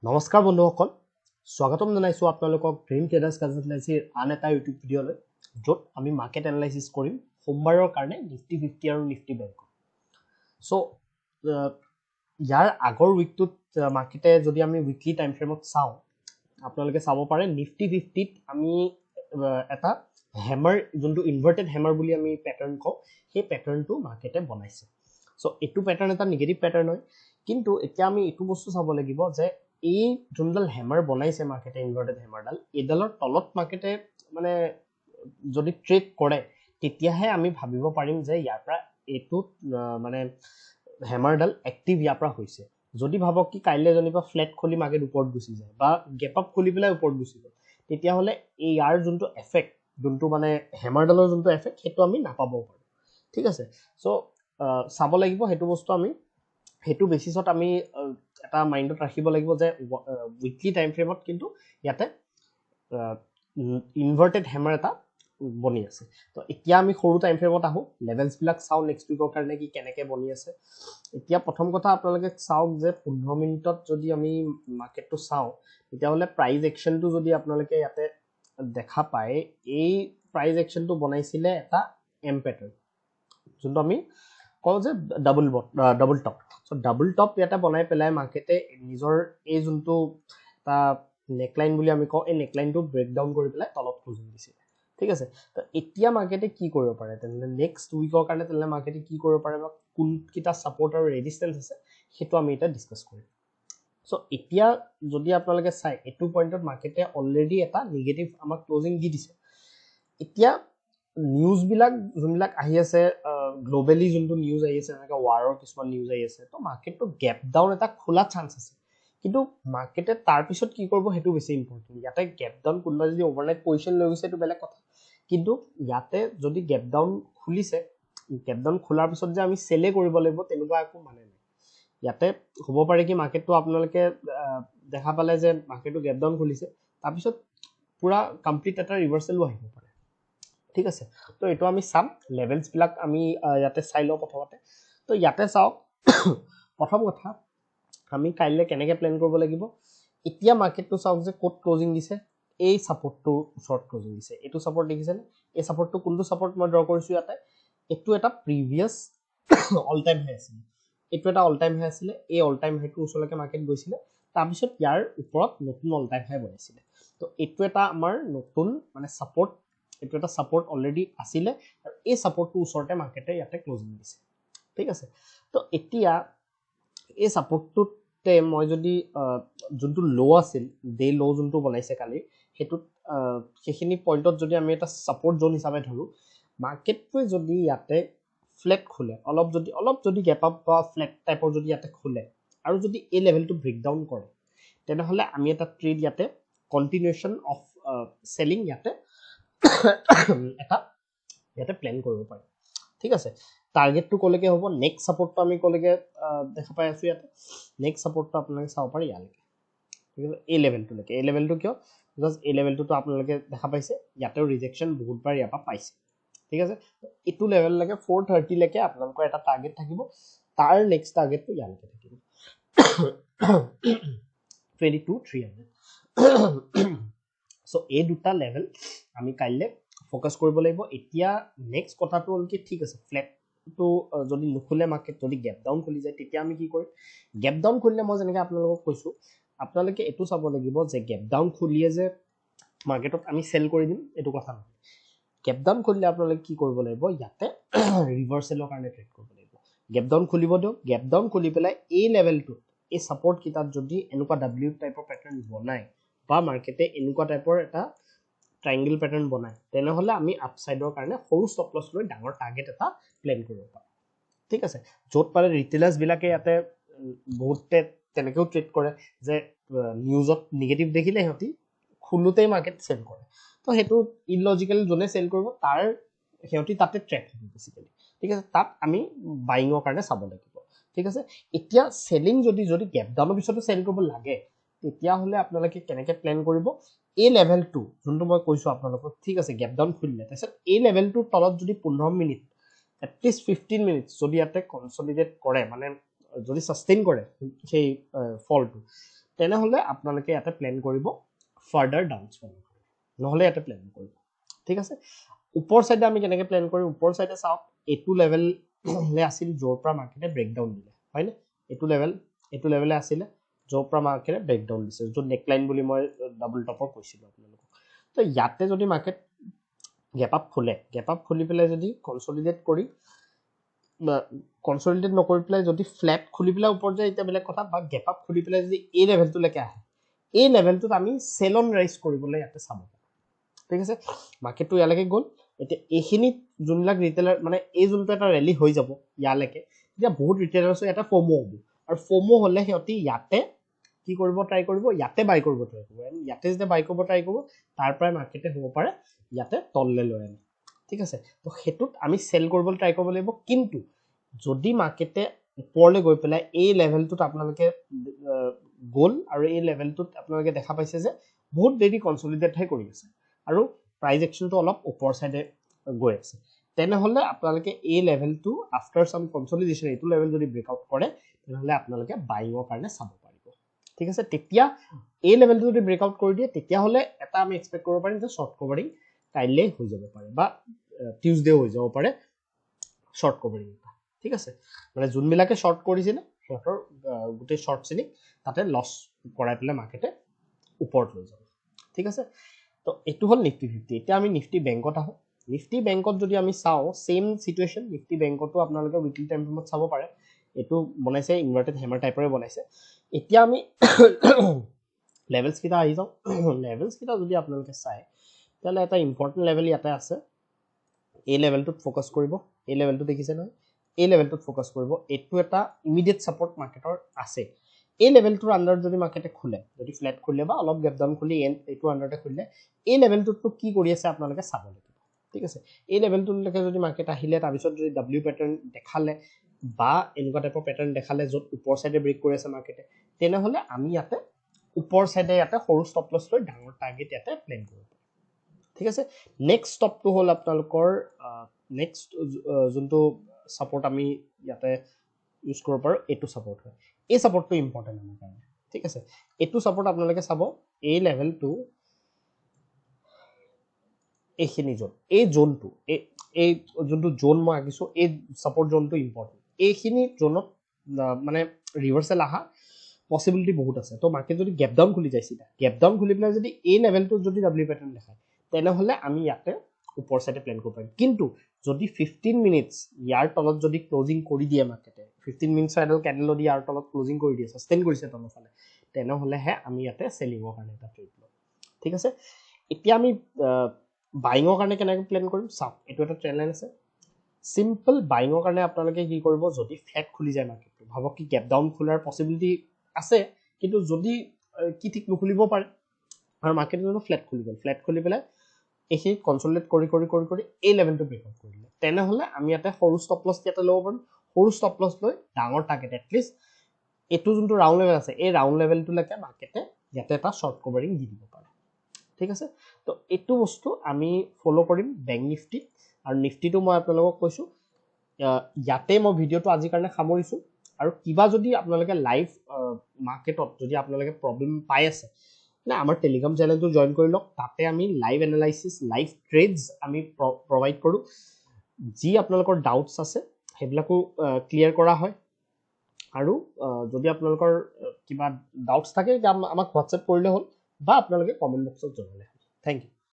নমস্কাৰ বন্ধুসকল স্বাগতম জনাইছো আপোনালোকক ড্ৰিম ট্ৰেডাৰ্ছ কনসালটেন্সিৰ আন এটা ইউটিউব ভিডিঅ'লৈ য'ত আমি মাৰ্কেট এনালাইচিছ কৰিম সোমবাৰৰ কাৰণে নিফটি 50 আৰু নিফটি বেংক সো ইয়াৰ আগৰ উইকটোত মাৰ্কেটে যদি আমি উইকলি টাইম ফ্ৰেমত চাওঁ আপোনালোকে চাব পাৰে নিফটি 50ত আমি এটা হেমাৰ যোনটো ইনভাৰ্টেড হেমাৰ বুলি আমি প্যাটাৰ্ন কওঁ সেই প্যাটাৰ্নটো মাৰ্কেটে বনাইছে সো এইটো প্যাটাৰ্ন এটা নেগেটিভ প্যাটাৰ্ন হয় কিন্তু এতিয়া আমি এইটো বস্তু চাব লাগিব যে এই যোনডাল হেমাৰ বনাইছে মাৰ্কেটে ইনভাৰ্টেড হেমাৰডাল এডালৰ তলত মাৰ্কেটে মানে যদি ট্ৰেড কৰে তেতিয়াহে আমি ভাবিব পাৰিম যে ইয়াৰ পৰা এইটো মানে হেমাৰডাল এক্টিভ ইয়াৰ পৰা হৈছে যদি ভাবক কি কাইলে জনিবা ফ্লেট খুলি মাৰ্কেট ওপৰত গুচি যায় বা গেপ আপ খুলি পেলাই ওপৰত গুচি যায় তেতিয়া হলে এই ইয়াৰ যোনটো এফেক্ট যোনটো মানে হেমাৰডালৰ যোনটো এফেক্ট সেইটো আমি নাপাব পাৰো ঠিক আছে সো চাব লাগিব হেতু বস্তু আমি হেতু বেসিছত আমি এটা মাইন্ডত ৰাখিব লাগিব যে উইকলি টাইম ফ্ৰেমত কিন্তু ইয়াতে ইনভাৰ্টেড হেমাৰ এটা বনি আছে তো এতিয়া আমি সৰু টাইম ফ্ৰেমত আহো লেভেলস বিলাক চাও নেক্সট উইকৰ কাৰণে কি কেনেকে বনি আছে এতিয়া প্ৰথম কথা আপোনালোকে চাওক যে 15 মিনিটত যদি আমি মাৰ্কেটটো চাও তেতিয়া হলে প্ৰাইস একচনটো যদি আপোনালোকে ইয়াতে দেখা পায় এই প্ৰাইস একচনটো বনাইছিলে এটা এম প্যাটাৰ্ন যোনটো আমি কওঁ যে double top so double top ইয়াতে বনাই পেলাই মাৰ্কেটে নিজৰ এই যোনটো তা নেকলাইন বুলি আমি কওঁ এই নেকলাইনটো ব্ৰেক ডাউন কৰি পেলাই তলত ক্লোজিং দিছিল ঠিক আছে তো এতিয়া মাৰ্কেটে কি কৰিব পাৰে তেনে নেক্সট উইকৰ কাৰণে তেনে মাৰ্কেটে কি কৰিব পাৰে বা কোন কিটা সাপোৰ্ট আৰু ৰেজিস্ট্যান্স আছে হেতু আমি এটা ডিসকাস কৰিম সো এতিয়া যদি আপোনালোকে চাই এটু পইণ্টত মাৰ্কেটে অলৰেডি এটা নেগেটিভ আমাক ক্লোজিং দি দিছে এতিয়া নিউজ বিলাক যোনবিলাক আহি আছে গ্লোবালি যোনটো নিউজ আহি আছে এনেকা ওয়াৰৰ কিছুমান নিউজ আহি আছে তো মাৰ্কেটটো গ্যাপ ডাউন এটা খোলা চান্স আছে কিন্তু মাৰ্কেটে তাৰ পিছত কি কৰিব হেতু বেছি ইম্পৰ্টেন্ট ইয়াতে গ্যাপ ডাউন কোনবা যদি ওভাৰনাইট পজিশন লৈ গৈছে তো বেলেগ কথা কিন্তু ইয়াতে যদি গ্যাপ ডাউন খুলিছে গ্যাপ ডাউন খোলাৰ পিছত যে আমি সেলে কৰিব লাগিব তেনেকুৱা একো মানে নাই ইয়াতে হ'ব পাৰে কি মাৰ্কেটটো আপোনালোকে দেখা পালে যে মাৰ্কেটটো গ্যাপ ডাউন খুলিছে তাৰ পিছত পুৰা কমপ্লিট এটা ৰিভাৰ্সেলো আহিব পাৰে ঠিক আছে তো এটো আমি সাম লেভেলস বিলাক আমি ইয়াতে চাই লও প্ৰথমতে তো ইয়াতে চাও প্ৰথম কথা আমি কাইলে কেনেকে প্ল্যান কৰিব লাগিব এতিয়া মাৰ্কেটটো চাওক যে কোট ক্লোজিং দিছে এই সাপোৰ্টটো শৰ্ট ক্লোজিং দিছে এটো সাপোৰ্ট দেখিছে এই সাপোৰ্টটো কোনটো সাপোৰ্ট মই ড্ৰ কৰিছো ইয়াতে এটো এটা প্ৰিভিয়াস অল টাইম হাই আছিল এটো এটা অল টাইম হাই আছিল এই অল টাইম হাইটো ওচৰলৈকে মাৰ্কেট গৈছিল তাৰ পিছত ইয়াৰ ওপৰত নতুন অল টাইম হাই বনাইছিল তো এটো এটা আমাৰ নতুন মানে সাপোৰ্ট এটো এটা সাপোৰ্ট অলৰেডি আছিল আৰু এই সাপোৰ্টটো ওচৰতে মাৰ্কেটে ইয়াতে ক্লোজিং দিছে ঠিক আছে তো এতিয়া এই সাপোৰ্টটোতে মই যদি যোনটো লো আছিল ডে লো যোনটো বনাইছে কালি হেতু সেইখিনি পইণ্টত যদি আমি এটা সাপোৰ্ট জোন হিচাপে ধৰো মাৰ্কেটটো যদি ইয়াতে ফ্লেট খোলে অলপ যদি গ্যাপ আপ বা ফ্লেট টাইপৰ যদি ইয়াতে খোলে আৰু যদি এই লেভেলটো ব্ৰেক ডাউন কৰে তেনেহলে আমি এটা ট্ৰেড ইয়াতে কন্টিনিউয়েশন অফ সেলিং ইয়াতে এটা ইয়াতে প্ল্যান কৰিব পাৰি ঠিক আছে টাৰ্গেটটো কলেকে হ'ব নেক্সট সাপোৰ্টটো আমি কলেকে দেখা পাই আছো ইয়াতে নেক্সট সাপোৰ্টটো আপোনালোকে চাব পাৰি ইয়ালৈকে ঠিক আছে এই লেভেলটোলৈকে এই লেভেলটো কিয় বিকজ এই লেভেলটোটো আপোনালোকে দেখা পাইছে ইয়াতেও ৰিজেকশন বহুতবাৰ ইয়াৰ পৰা পাইছে ঠিক আছে এটো লেভেল লৈকে 430 লৈকে আপোনালোকৰ এটা টাৰ্গেট থাকিব তাৰ নেক্সট টাৰ্গেটটো ইয়ালৈকে থাকিব 22300 সো এই দুটা লেভেল আমি কাইলে ফোকাস কৰিব লাগিব এতিয়া নেক্সট কথাটো হল কি ঠিক আছে ফ্লেটটো যদি নুখুলে মাৰ্কেট যদি গ্যাপ ডাউন খুলি যায় তেতিয়া আমি কি কৰিম গ্যাপ ডাউন খুলিলে মই যেনেকৈ আপোনালোকক কৈছো আপোনালোকে এটো চাব লাগিব যে গ্যাপ ডাউন খুলিয়ে যে মাৰ্কেটত আমি সেল কৰি দিম এটো কথা নহয় গ্যাপ ডাউন খুলিলে আপোনালোকে কি কৰিব লাগিব ইয়াতে ৰিভাৰ্সেলৰ কাৰণে ট্ৰেড কৰিব লাগিব গ্যাপ ডাউন খুলিব দিও গ্যাপ ডাউন খুলি পেলাই এই লেভেলটো এই সাপোৰ্ট কিটাত যদি এনেকুৱা ডব্লিউ টাইপৰ প্যাটাৰ্ন বনায় বা মাৰ্কেটে এনেকুৱা টাইপৰ এটা ট্ৰায়াঙ্গেল প্যাটাৰ্ন বনায় তেনেহলে আমি আপসাইডৰ কাৰণে সৰু ষ্টপ লছ লৈ ডাঙৰ টাৰ্গেট এটা প্ল্যান কৰিব পাৰো ঠিক আছে যত পালে ৰিটেলাৰ্স বিলাকে ইয়াতে বহুতে তেনেকেও ট্ৰেড কৰে যে নিউজত নেগেটিভ দেখিলে হেতি খুলুতেই মাৰ্কেট সেল কৰে তো হেতু ইলজিক্যাল জনে সেল কৰিব তাৰ হেতি তাতে ট্ৰেড হ'ব বেসিক্যালি ঠিক আছে তাত আমি বাইংৰ কাৰণে চাব লাগিব ঠিক আছে এতিয়া সেলিং যদি গ্যাপ ডাউনৰ পিছতো সেল কৰিব লাগে তেতিয়া হলে আপোনালোকে কেনেকে প্ল্যান কৰিব এই লেভেলটো যোনটো মই কৈছো আপোনালোকক ঠিক আছে গ্যাপ ডাউন খুলিলে তাৰপিছত এই লেভেলটো তলত যদি 15 মিনিট at least 15 minutes যদি ইয়াতে কনসলিডেট কৰে মানে যদি সাস্টেইন কৰে সেই ফলটো তেনেহ'লে আপোনালোকে ইয়াতে প্লেন কৰিব ফাৰ্ডাৰ ডাউন স্পেন নহ'লে ইয়াতে প্লেন কৰিব ঠিক আছে ওপৰ সাইডে আমি কেনেকৈ প্লেন কৰিম ওপৰ সাইডে চাওক এইটো লেভেললে আছিল য'ৰ পৰা মাৰ্কেটে ব্ৰেকডাউন দিলে হয়নে এইটো লেভেলে আছিলে য'ৰ পৰা মাৰ্কেটে ব্ৰেকডাউন দিছে য'ত নেকলাইন বুলি মই ডাবল টপৰ কৈছিলোঁ আপোনালোকক তো ইয়াতে যদি মাৰ্কেট গেপ আপ খুলি পেলাই যদি কনসলিডেট কৰি কনসলিডেট নকৰি পেলাই যদি ফ্ল্যাট খুলি পেলাই ওপৰত যায় এতিয়া বেলেগ কথা বা গেপ আপ খুলি পেলাই যদি এই লেভেলটোলৈকে আহে এই লেভেলটোত আমি সেল অন ৰাইজ কৰিবলৈ ইয়াতে চাব ঠিক আছে মাৰ্কেটটো ইয়ালৈকে গ'ল এতিয়া এইখিনিত যোনবিলাক ৰিটেইলাৰ মানে এই যোনটো এটা ৰেলী হৈ যাব ইয়ালৈকে এতিয়া বহুত ৰিটেইলাৰ্ছ এটা ফোমো হ'ব আৰু ফোমো হ'লে সিহঁতি ইয়াতে কি কৰিব ট্ৰাই কৰিব ইয়াতে বাই কৰিব ট্ৰাই কৰিব ইয়াতে যেতিয়া বাই কৰিব ট্ৰাই কৰিব তাৰ পৰাই মাৰ্কেটে হ'ব পাৰে ইয়াতে তললে লৈ আনে ঠিক আছে তো হেতুত আমি সেল কৰিবলৈ ট্ৰাই কৰিব লাগিব কিন্তু যদি মাৰ্কেটে ওপৰলৈ গৈ পেলাই এই লেভেলটোত আপোনালোকে গোল আৰু এই লেভেলটোত আপোনালোকে দেখা পাইছে যে বহুত দেৰি কনসলিডেট হৈ কৰি আছে আৰু প্ৰাইস একচনটো অলপ ওপৰ সাইডে গৈ আছে তেনেহলে আপোনালোকে এই লেভেলটো আফটাৰ সাম কনসলিডেশন এইটো লেভেল যদি ব্ৰেকআউট কৰে তেনেহলে আপোনালোকে বাইঙৰ কাৰণে চাব পাৰিব ঠিক আছে তেতিয়া এই লেভেলটো যদি ব্ৰেকআউট কৰি দিয়ে তেতিয়া হলে এটা আমি এক্সপেক্ট কৰিব পাৰিম যে শৰ্ট কভাৰিং কাইলে হৈ যাব পাৰে বা টিউজডে হৈ যাব পাৰে শৰ্ট কভাৰিং ঠিক আছে মানে যোনবিলাকে শৰ্ট কৰিছিল শৰ্টৰ গোটেই শৰ্ট চিনি তাতে লস কৰাই পেলাই মাৰ্কেটে ওপৰত লৈ যাব ঠিক আছে তো এটো হল নিফটি 50 এতিয়া আমি নিফটি বেংকত আহো নিফটি বেংকত যদি আমি চাও সেম সিচুৱেচন নিফটি বেংকতো আপোনালোকে উইকলি টাইম ফ্ৰেমত চাব পাৰে এটো বনাইছে ইনভাৰ্টেড হেমাৰ টাইপৰে বনাইছে এতিয়া আমি লেভেলস কিটা আহি যাও লেভেলস কিটা যদি আপোনালোকে চাই তাহলে এটা ইম্পৰ্টেন্ট লেভেল ইয়াতে আছে এই লেভেলটোত ফোকাস কৰিব এই লেভেলটো দেখিছে নহয় এই লেভেলটোত ফোকাস কৰিব এটো এটা ইমিডিয়েট সাপোৰ্ট মাৰ্কেটৰ আছে এই লেভেলটোৰ আন্ডাৰ যদি মাৰ্কেটে খুলে যদি ফ্ল্যাট খুলে বা অলপ গ্যাপ ডাউন খুলি এইটো আন্ডাৰতে খুলে এই লেভেলটোত কি কৰি আছে আপোনালোকে চাব লাগিব ঠিক আছে এই লেভেলটোলৈকে যদি মাৰ্কেট আহিলে তাৰ পিছত যদি ডব্লিউ প্যাটাৰ্ন দেখালে বা এনেকুৱা টাইপৰ প্যাটাৰ্ন দেখালে য'ত ওপৰ সাইডে ব্ৰেক কৰি আছে মাৰ্কেটে তেনেহলে আমি ইয়াতে ওপৰ সাইডে ইয়াতে সৰু ষ্টপ লছ লৈ ডাঙৰ টাৰ্গেট ইয়াতে প্লেন কৰিব ঠিক আছে নেক্সট ষ্টপটো হল আপোনালোকৰ নেক্সট যোনটো সাপোৰ্ট আমি ইয়াতে ইউজ কৰিব পাৰো এটো সাপোৰ্ট হয় এই সাপোৰ্টটো ইম্পৰ্টেন্ট আমাৰ কাৰণে ঠিক আছে এটো সাপোৰ্ট আপোনালোকে চাব এই লেভেলটো এইখিনি জোন এই জোনটো এই যোনটো জোন মই আকিছো এই সাপোৰ্ট জোনটো ইম্পৰ্টেন্ট এইখিনি জোনত মানে ৰিভাৰ্সেল আহা পসিবিলিটি বহুত আছে তো মার্কেট যদি গ্যাপ ডাউন খুলি যাইছিল গ্যাপ ডাউন খুলি পেলাই যদি এই লেভেলটো যদি ডব্লিউ প্যাটার্ন দেখায় তেনেহলে আমি ইয়াতে উপৰ সাইডে প্ল্যান কৰিব পাৰিম কিন্তু যদি 15 মিনিটস ইয়াৰ তলত যদি ক্লোজিং কৰি দিয়ে মাৰ্কেটে 15 মিনিটস এডাল ক্যান্ডেল দি ইয়াৰ তলত ক্লোজিং কৰি দিয়ে সাস্টেইন কৰিছে তলফালে তেনেহলে হে আমি ইয়াতে সেলিংৰ কাৰণে এটা ট্ৰেড লম ঠিক আছে এতিয়া আমি বাইঙৰ কাৰণে কেনেকৈ প্ল্যান কৰিম চাওক এটো এটা ট্ৰেন্ড লাইন আছে সিম্পল বাইঙৰ কাৰণে আপোনালোকে কি কৰিব যদি ফ্ল্যাট খুলি যায় মাৰ্কেটটো ভাবক কি গ্যাপ ডাউন খোলাৰ পসিবিলিটি আছে কিন্তু যদি কি ঠিক নুখুলিব পাৰে আৰু মাৰ্কেটটো ফ্ল্যাট খুলি গল ফ্ল্যাট খুলি পেলাই এখি কনসলিডেট কৰি এই লেভেলটো ব্ৰেকআউট কৰিলে তেনেহলে আমি ইয়াতে সৰু ষ্টপ লছ ইয়াতে লব পাৰিম সৰু ষ্টপ লছ লৈ ডাঙৰ টাৰ্গেট এটলিষ্ট এটো যোনটো ৰাউন্ড লেভেল আছে এই ৰাউন্ড লেভেলটো লৈকে মাৰ্কেটে ইয়াতে এটা শৰ্ট কভাৰিং দি দিব পাৰে ঠিক আছে তো এটো বস্তু আমি ফলো কৰিম বেংক নিফটি আৰু নিফটিটো মই আপোনালোকক কৈছো ইয়াতে মই ভিডিওটো আজি কাৰণে সামৰিছো আৰু কিবা যদি আপোনালোকে লাইভ মাৰ্কেটত যদি আপোনালোকে প্ৰবলেম পাই আছে না আমাৰ টেলিগ্ৰাম চ্যানেলটো জয়েন কৰি লওক তাতে আমি লাইভ এনালাইসিস লাইভ ট্ৰেডস আমি প্ৰভাইড কৰো যি আপোনালোকৰ ডাউটস আছে হেবিলাকো ক্লিয়াৰ কৰা হয় আৰু যদি আপোনালোকৰ কিবা ডাউটস থাকে আমাক WhatsApp কৰিলে হ'ল বা আপোনালোকে কমেন্ট বক্সত জনালে থ্যাংক ইউ